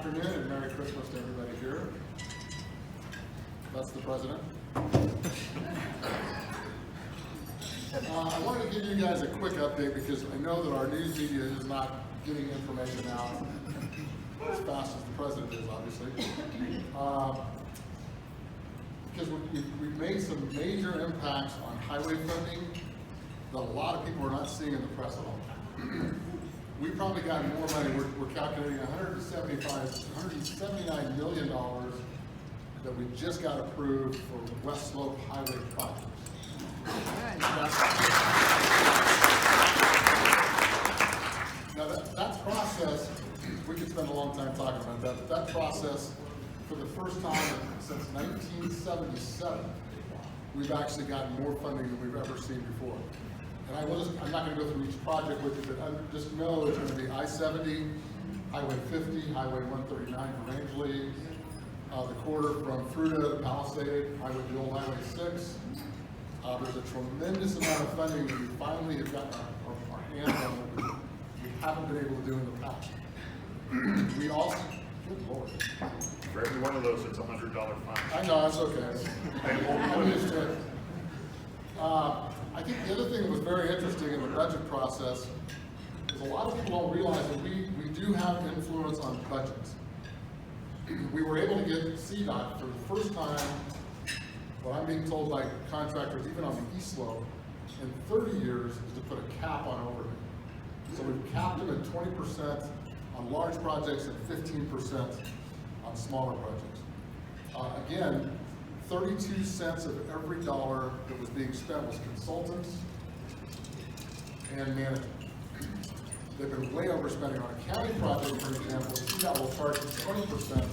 afternoon and Merry Christmas to everybody here. That's the president. I wanted to give you guys a quick update because I know that our news media is not getting information out as fast as the president is, obviously. Because we've made some major impacts on highway funding that a lot of people are not seeing in the press at all. We probably got more money. We're calculating $179 million that we just got approved for West Slope Highway projects. Now that process, we could spend a long time talking about that, but that process, for the first time since 1977, we've actually gotten more funding than we've ever seen before. And I'm not going to go through each project with you, but just know it's going to be I-70, Highway 50, Highway 139 to Rangeley, the corridor from Fruta to Palisade, the old Highway 6. There's a tremendous amount of funding that we finally have gotten our hands on that we haven't been able to do in the past. We also, good Lord. For every one of those, it's a $100 fine. I know, that's okay. I'm used to it. I think the other thing that was very interesting in the budget process is a lot of people don't realize that we do have influence on budgets. We were able to get CDOT for the first time, what I'm being told by contractors, even on the East Slope, in 30 years, is to put a cap on overhead. So we've capped them at 20% on large projects and 15% on smaller projects. Again, 32 cents of every dollar that was being spent was consultants and management. They've been way overspending on a county project, for example. CDOT will charge you 20%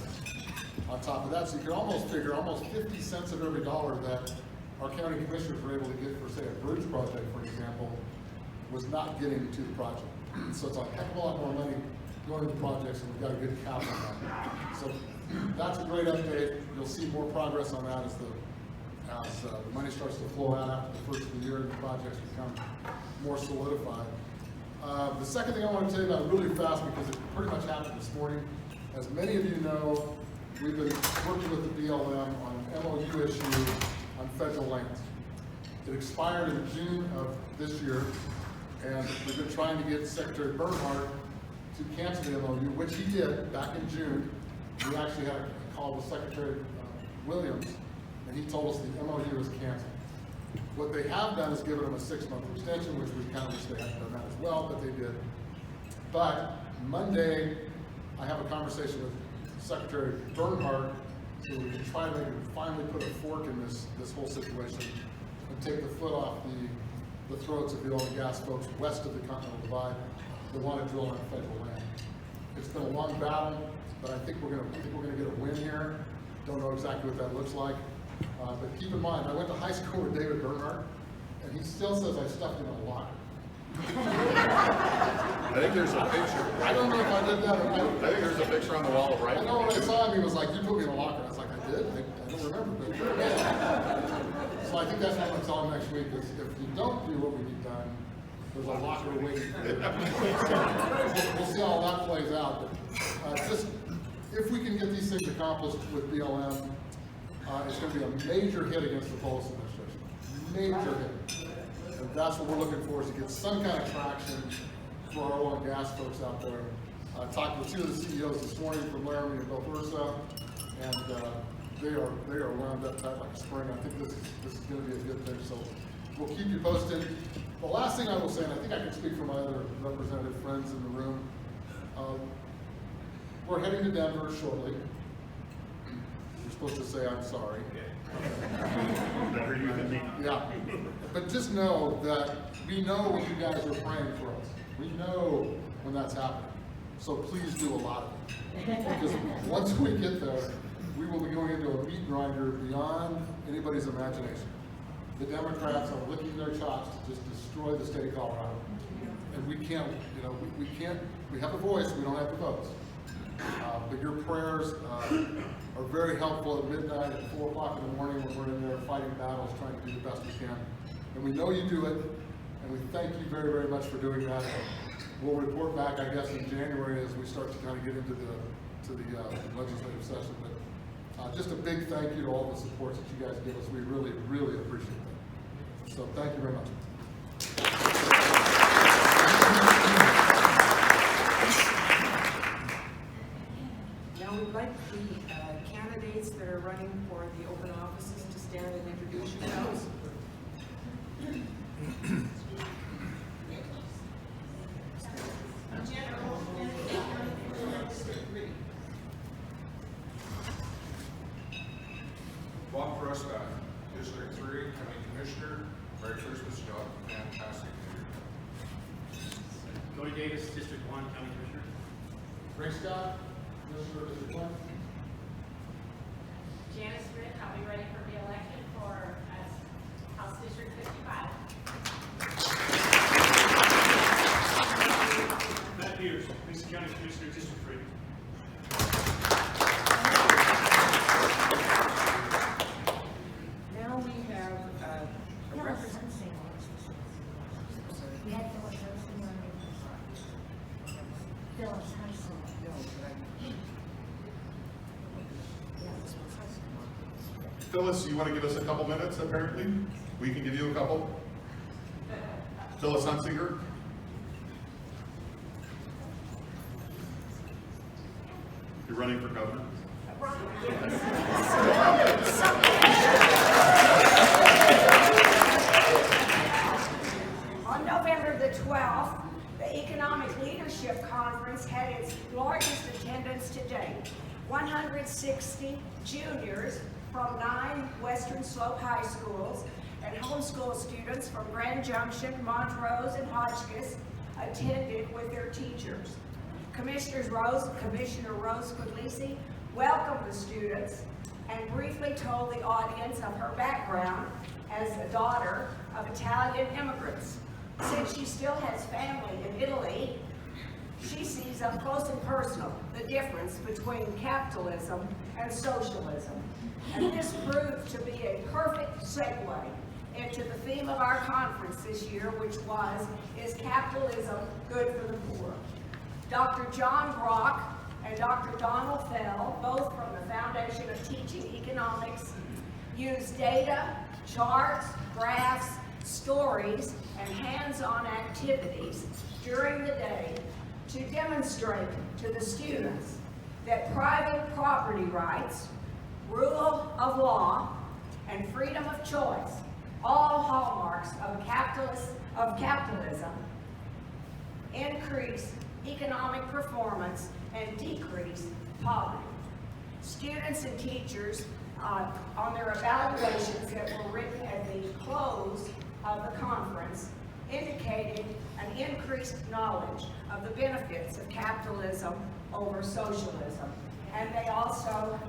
on top of that, so you can almost figure almost 50 cents of every dollar that our county commissioners were able to get for, say, a bridge project, for example, was not getting to the project. So it's a heck of a lot more money going to projects, and we've got a good cap on that. So that's a great update. You'll see more progress on that as the money starts to flow out after the first of the year and the projects become more solidified. The second thing I want to tell you about really fast, because it pretty much happened this morning. As many of you know, we've been working with the BLM on an MOU issue on federal lands. It expired in June of this year, and we've been trying to get Secretary Bernhardt to cancel the MOU, which he did back in June. We actually had a call with Secretary Williams, and he told us the MOU was canceled. What they have done is given them a 6-month extension, which we kind of wish they hadn't done that as well, but they did. But Monday, I have a conversation with Secretary Bernhardt so we can try to finally put a fork in this whole situation and take the foot off the throats of the oil and gas folks west of the Continental Divide that want to drill on federal land. It's been a long battle, but I think we're going to get a win here. Don't know exactly what that looks like, but keep in mind, I went to high school with David Bernhardt, and he still says I stuffed him in a locker. I think there's a picture. I don't know if I did that or not. I think there's a picture on the wall right I know when I saw him, he was like, "You put me in a locker." I was like, "I did? I don't remember." But so I think that's what I'm going to tell him next week, is if you don't do what we need done, there's a locker waiting for you. We'll see how that plays out. But just, if we can get these things accomplished with BLM, it's going to be a major hit against the Polis administration. Major hit. And that's what we're looking for, is to get some kind of traction for our oil and gas folks out there. I talked with 2 of the CEOs this morning from Laramie and Belversa, and they are wound up tight like a spring. I think this is going to be a good thing, so we'll keep you posted. The last thing I will say, and I think I can speak for my other representative friends in the room, we're heading to Denver shortly. You're supposed to say I'm sorry. Better you than me. Yeah, but just know that we know when you guys are praying for us. We know when that's happening. So please do a lot of it. Because once we get there, we will be going into a meat grinder beyond anybody's imagination. The Democrats are licking their chops to just destroy the state of Colorado. And we can't, we have a voice, we don't have the votes. But your prayers are very helpful at midnight, at 4 o'clock in the morning when we're in there fighting battles, trying to do the best we can. And we know you do it, and we thank you very, very much for doing that. we'll report back, I guess, in January as we start to kind of get into the legislative session. But just a big thank you to all the supports that you guys give us. We really, really appreciate that. So thank you very much. Now we'd like the candidates that are running for the open offices to stand and introduce yourselves. Bob Prescott, District 3, County Commissioner. Merry Christmas, y'all. Fantastic year. Cody Davis, District 1, County Commissioner. Ray Scott, Commissioner of District 1. Janice Britt, I'll be ready for re-election for House District 55. Matt Peters, Mesa County Commissioner, District 3. Now we have a representative. Phyllis, you want to give us a couple minutes, apparently? We can give you a couple. Phyllis Hunsinger. You're running for governor? On November the 12th, the Economic Leadership Conference had its largest attendance to date. 160 juniors from 9 Western Slope high schools and homeschool students from Grand Junction, Montrose, and Hotchkiss attended with their teachers. Commissioner Rose Puglisi welcomed the students and briefly told the audience of her background as a daughter of Italian immigrants. Since she still has family in Italy, she sees up close and personal the difference between capitalism and socialism. And this proved to be a perfect segue into the theme of our conference this year, which was, is capitalism good for the poor? Dr. John Brock and Dr. Donald Fell, both from the Foundation of Teaching Economics, used data, charts, graphs, stories, and hands-on activities during the day to demonstrate to the students that private property rights, rule of law, and freedom of choice, all hallmarks of capitalism, increase economic performance and decrease poverty. Students and teachers on their evaluations that were written at the close of the conference indicated an increased knowledge of the benefits of capitalism over socialism. And they also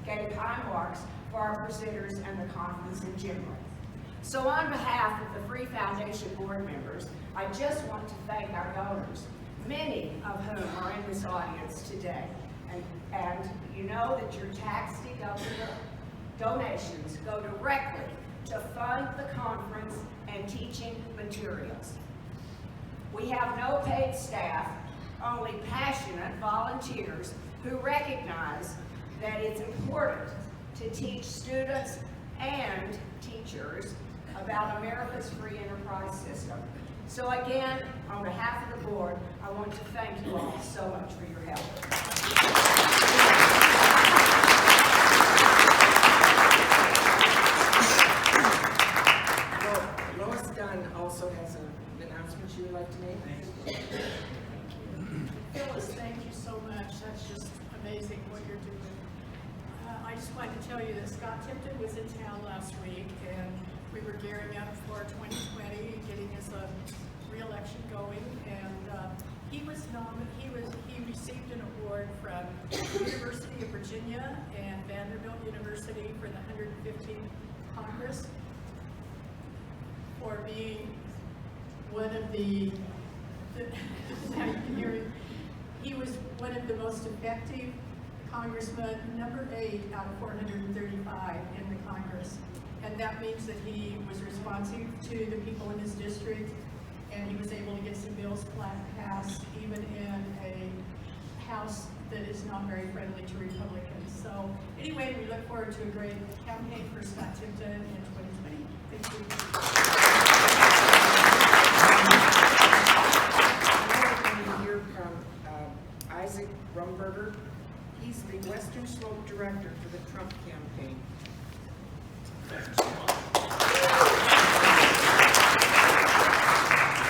gave high marks for our presenters and the conference in general. So on behalf of the Free Foundation board members, I just want to thank our donors, many of whom are in this audience today. And you know that your tax-deductible donations go directly to fund the conference and teaching materials. We have no paid staff, only passionate volunteers who recognize that it's important to teach students and teachers about America's free enterprise system. So again, on behalf of the board, I want to thank you all so much for your help. Well, Lois Dunn also has an announcement she would like to make. Phyllis, thank you so much. That's just amazing what you're doing. I just wanted to tell you that Scott Tipton was in town last week, and we were gearing up for 2020, getting his re-election going, and he received an award from the University of Virginia and Vanderbilt University for the 115th Congress for being one of the now you can hear him. He was one of the most effective congressmen, number 8 out of 435 in the Congress. And that means that he was responsive to the people in his district, and he was able to get some bills passed, even in a House that is not very friendly to Republicans. So anyway, we look forward to a great campaign for Scott Tipton in 2020. Thank you. We're going to hear from Isaac Rumberger. He's the Western Slope Director for the Trump campaign.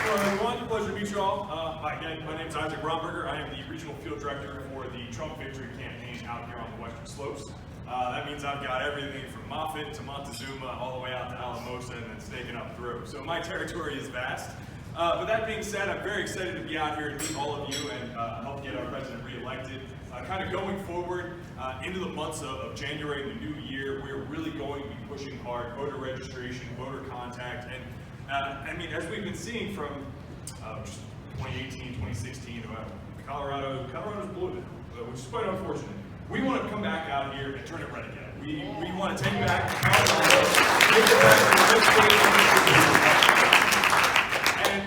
Hello everyone, pleasure to meet you all. Hi again, my name is Isaac Romberger. I am the Regional Field Director for the Trump Victory Campaign out here on the Western Slopes. That means I've got everything from Moffett to Montezuma all the way out to Alamosa and then snaking up through. So my territory is vast. But that being said, I'm very excited to be out here and meet all of you and help get our president reelected. Kind of going forward into the months of January and the new year, we're really going to be pushing hard voter registration, voter contact, and I mean, as we've been seeing from just 2018, 2016, Colorado's blue, which is quite unfortunate. We want to come back out here and turn it red again. We want to take back Colorado,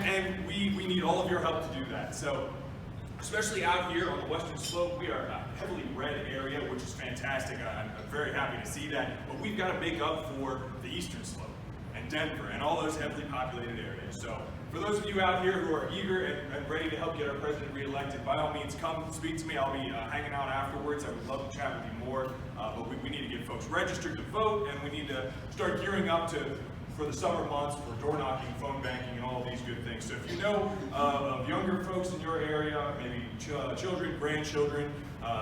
and we need all of your help to do that. So, especially out here on the Western Slope, we are a heavily red area, which is fantastic. I'm very happy to see that. But we've got to make up for the Eastern Slope and Denver and all those heavily populated areas. So for those of you out here who are eager and ready to help get our president reelected, by all means, come speak to me. I'll be hanging out afterwards. I would love to chat with you more. But we need to get folks registered to vote, and we need to start gearing up for the summer months for door knocking, phone banking, and all of these good things. So if you know of younger folks in your area, maybe children, grandchildren,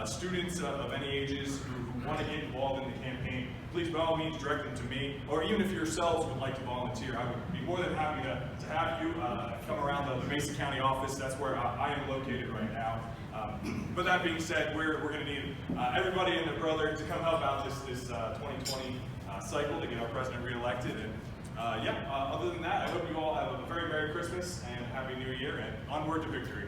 students of any ages who want to get involved in the campaign, please by all means direct them to me, or even if yourselves would like to volunteer, I would be more than happy to have you come around the Mesa County office. That's where I am located right now. But that being said, we're going to need everybody and their brother to come help out this 2020 cycle to get our president reelected. And other than that, I hope you all have a very Merry Christmas and Happy New Year, and onward to victory.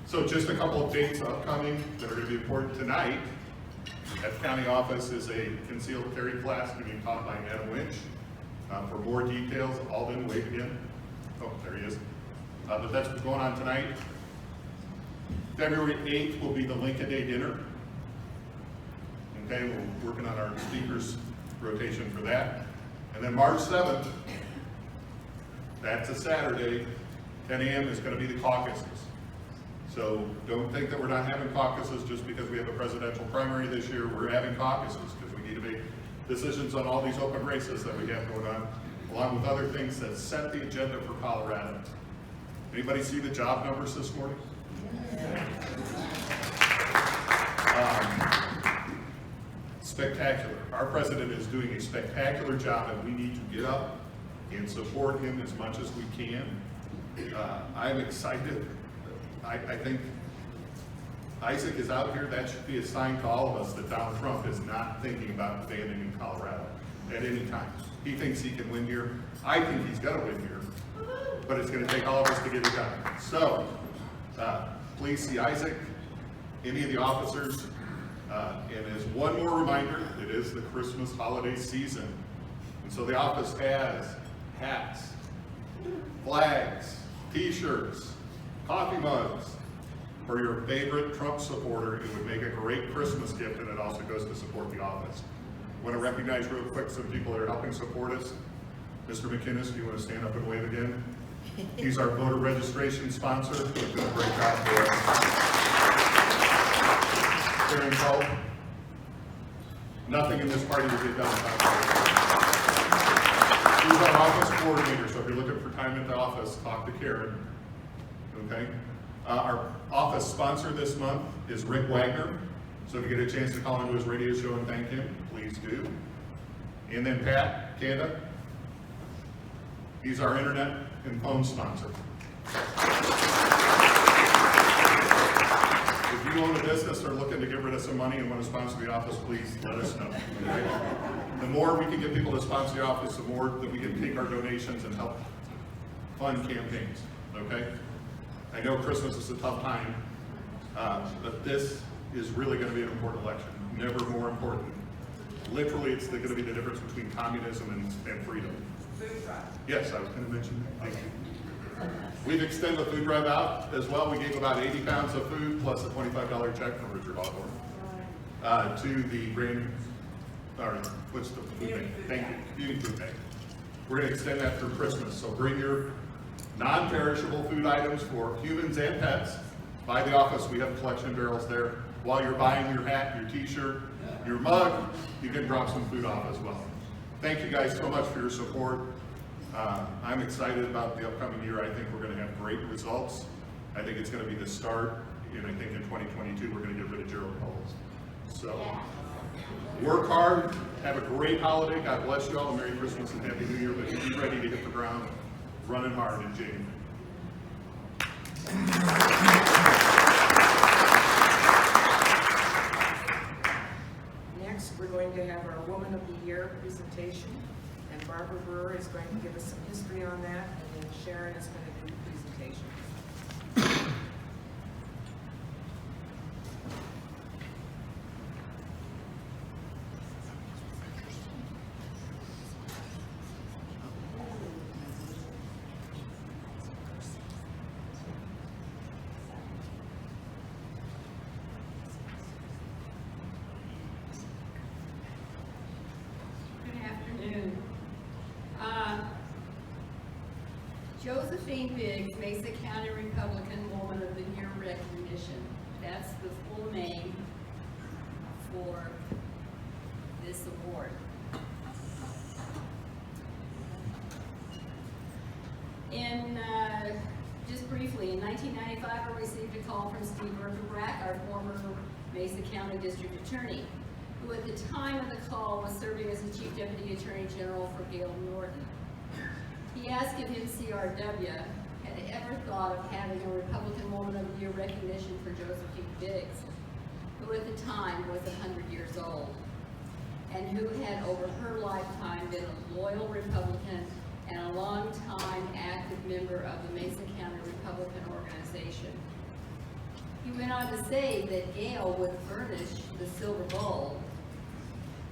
So just a couple of dates upcoming that are going to be important tonight. At the county office is a concealed carry class being taught by Adam Winch. For more details, Alden, wave again. Oh, there he is. But that's what's going on tonight. February 8th will be the Lincoln Day dinner. Okay, we're working on our speakers rotation for that. And then March 7th, that's a Saturday, 10 a.m. is going to be the caucuses. So don't think that we're not having caucuses just because we have a presidential primary this year. We're having caucuses because we need to make decisions on all these open races that we have going on, along with other things that set the agenda for Colorado. Anybody see the job numbers this morning? Spectacular. Our president is doing a spectacular job, and we need to get up and support him as much as we can. I'm excited. I think Isaac is out here. That should be a sign to all of us that Donald Trump is not thinking about abandoning Colorado at any time. He thinks he can win here. I think he's going to win here, but it's going to take all of us to get it done. So please see Isaac, any of the officers, and as one more reminder, it is the Christmas holiday season. And so the office has hats, flags, t-shirts, coffee mugs. For your favorite Trump supporter, it would make a great Christmas gift, and it also goes to support the office. I want to recognize real quick some people that are helping support us. Mr. McInnes, do you want to stand up and wave again? He's our voter registration sponsor. He's doing a great job for us. Karen Cole. Nothing in this party will get done without Karen. He's our office coordinator, so if you're looking for time at the office, talk to Karen. Okay? Our office sponsor this month is Rick Wagner. So if you get a chance to call into his radio show and thank him, please do. And then Pat Kanda. He's our internet and phone sponsor. If you own a business or looking to get rid of some money and want to sponsor the office, please let us know. Okay? The more we can get people to sponsor the office, the more that we can take our donations and help fund campaigns. Okay? I know Christmas is a tough time, but this is really going to be an important election, never more important. Literally, it's going to be the difference between communism and freedom. Food drive. Yes, I was going to mention that. Thank you. We've extended the food drive out as well. We gave about 80 pounds of food plus a $25 check from Richard Hawthorne to the what's the food bank? Thank you, Community Food Bank. We're going to extend that through Christmas. So bring your non-perishable food items for humans and pets. By the office, we have collection barrels there. While you're buying your hat, your t-shirt, your mug, you can drop some food off as well. Thank you guys so much for your support. I'm excited about the upcoming year. I think we're going to have great results. I think it's going to be the start, and I think in 2022 we're going to get rid of Gerald Coles. So work hard, have a great holiday. God bless you all. Merry Christmas and Happy New Year. But be ready to hit the ground running hard in January. Next, we're going to have our Woman of the Year presentation, and Barbara Brewer is going to give us some history on that, and then Sharon is going to do the presentation. Good afternoon. Josephine Biggs, Mesa County Republican Woman of the Year recognition. That's the full name for this award. Just briefly, in 1995, I received a call from Steve Bergebrack, our former Mesa County District Attorney, who at the time of the call was serving as the Chief Deputy Attorney General for Gail Norton. He asked if MCRW had ever thought of having a Republican Woman of the Year recognition for Josephine Biggs, who at the time was 100 years old, and who had over her lifetime been a loyal Republican and a long-time active member of the Mesa County Republican Organization. He went on to say that Gail would furnish the silver bowl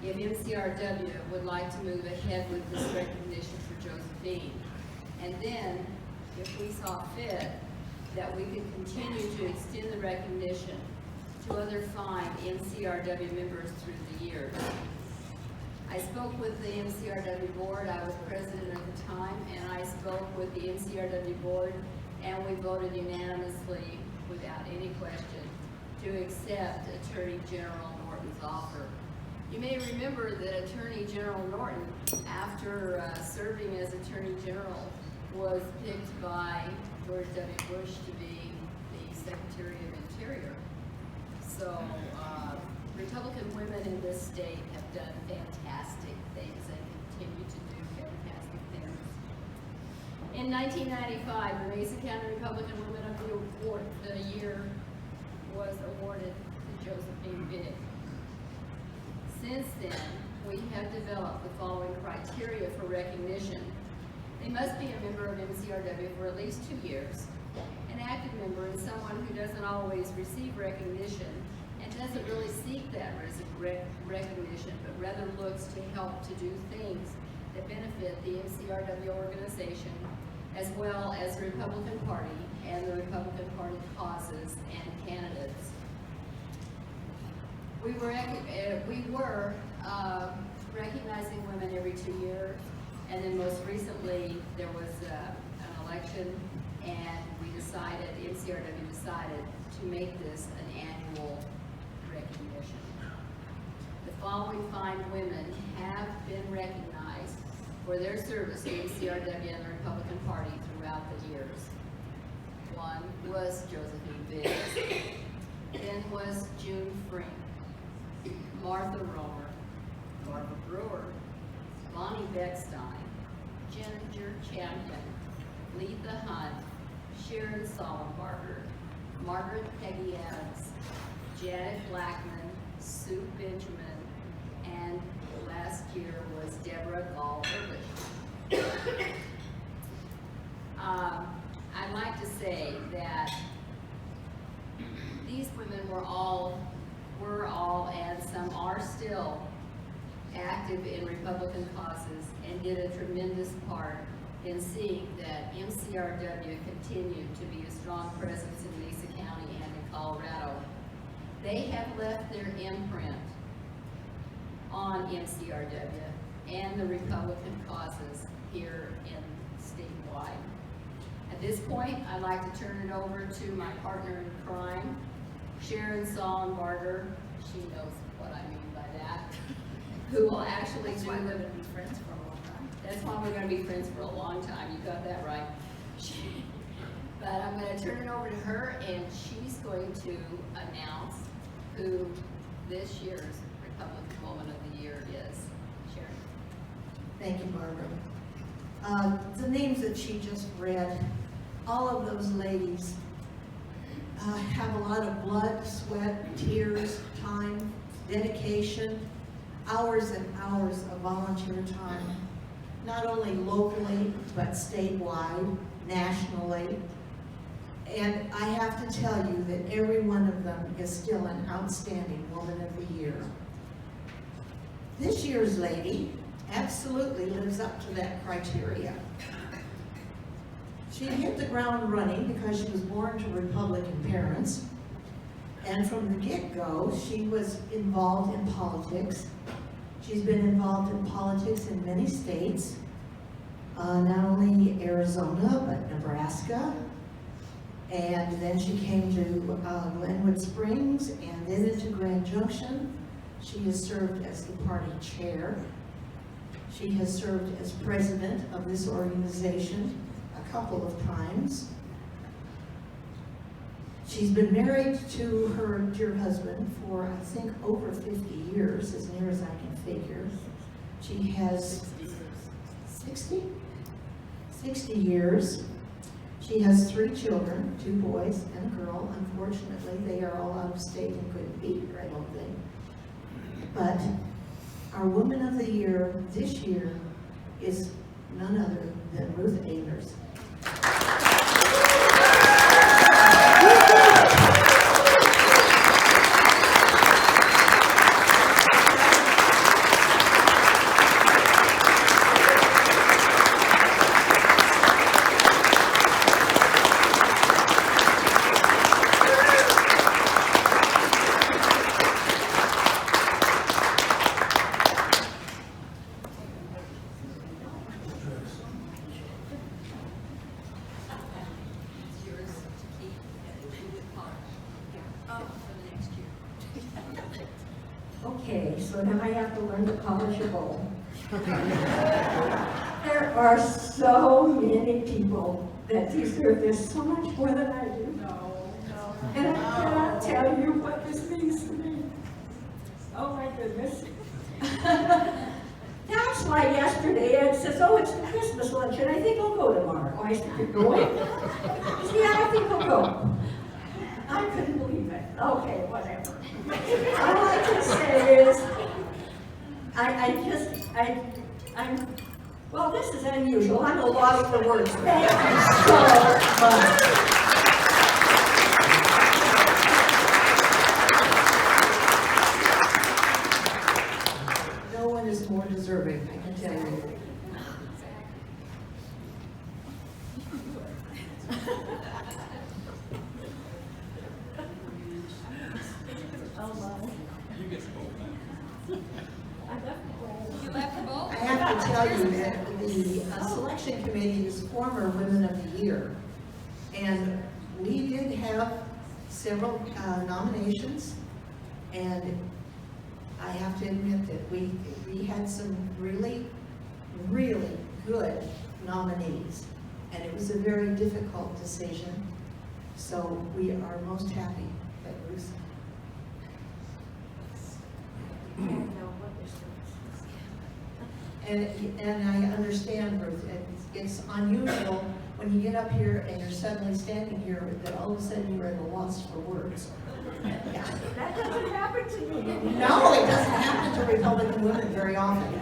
if MCRW would like to move ahead with this recognition for Josephine. And then, if we saw fit, that we could continue to extend the recognition to other fine MCRW members through the years. I spoke with the MCRW board. I was president at the time, and I spoke with the MCRW board, and we voted unanimously, without any question, to accept Attorney General Norton's offer. You may remember that Attorney General Norton, after serving as Attorney General, was picked by George W. Bush to be the Secretary of Interior. So Republican women in this state have done fantastic things and continue to do fantastic things. In 1995, the Mesa County Republican Women of the Year was awarded to Josephine Biggs. Since then, we have developed the following criteria for recognition. They must be a member of MCRW for at least 2 years. An active member is someone who doesn't always receive recognition and doesn't really seek that recognition, but rather looks to help to do things that benefit the MCRW organization, as well as the Republican Party and the Republican Party causes and candidates. We were recognizing women every 2 years, and then most recently there was an election, and MCRW decided to make this an annual recognition. The following fine women have been recognized for their service to MCRW and the Republican Party throughout the years. One was Josephine Biggs, then was June Frink, Martha Romer, Barbara Brewer, Bonnie Beckstein, Ginger Champion, Letha Hunt, Sharon Sollenbarger, Margaret Peggy Adams, Janet Blackman, Sue Benjamin, and last year was Deborah Gall-Urbish. I'd like to say that these women were all call, and some are still active in Republican causes and did a tremendous part in seeing that MCRW continued to be a strong presence in Mesa County and in Colorado. They have left their imprint on MCRW and the Republican causes here in statewide. At this point, I'd like to turn it over to my partner in crime, Sharon Sollenbarger. She knows what I mean by that. Who will actually do the... be friends for a long time. That's why we're going to be friends for a long time. You got that right. But I'm going to turn it over to her, and she's going to announce who this year's Republican Woman of the Year is. Sharon. Thank you, Barbara. The names that she just read, all of those ladies have a lot of blood, sweat, tears, time, dedication, hours and hours of volunteer time, not only locally, but statewide, nationally. And I have to tell you that every one of them is still an outstanding Woman of the Year. This year's lady absolutely lives up to that criteria. She hit the ground running because she was born to Republican parents. And from the get-go, she was involved in politics. She's been involved in politics in many states, not only Arizona, but Nebraska. And then she came to Glenwood Springs and then into Grand Junction. She has served as the party chair. She has served as president of this organization a couple of times. She's been married to her dear husband for, I think, over 50 years, as near as I can figure. She has 60 years. She has 3 children, 2 boys and a girl. Unfortunately, they are all out of state and couldn't be here, I don't think. But our Woman of the Year this year is none other than Ruth Ehlers. Okay, so now I have to learn to polish a bowl. There are so many people that deserve this so much more than I do. And I cannot tell you what this means to me. Oh my goodness. That's why yesterday Ed says, oh, it's the Christmas luncheon. I think I'll go tomorrow. I said, you're going? He said, yeah, I think I'll go. I couldn't believe it. Okay, whatever. All I can say is, well, this is unusual. I'm a loss for words. Thank you so much. No one is more deserving, I can tell you. I have to tell you that the selection committee is former Women of the Year, and we did have several nominations, and I have to admit that we had some really, really good nominees, and it was a very difficult decision, so we are most happy that Ruth. And I understand, Ruth, it's unusual when you get up here and you're suddenly standing here that all of a sudden you're at a loss for words. Yeah. That doesn't happen to me. No, it doesn't happen to Republican women very often.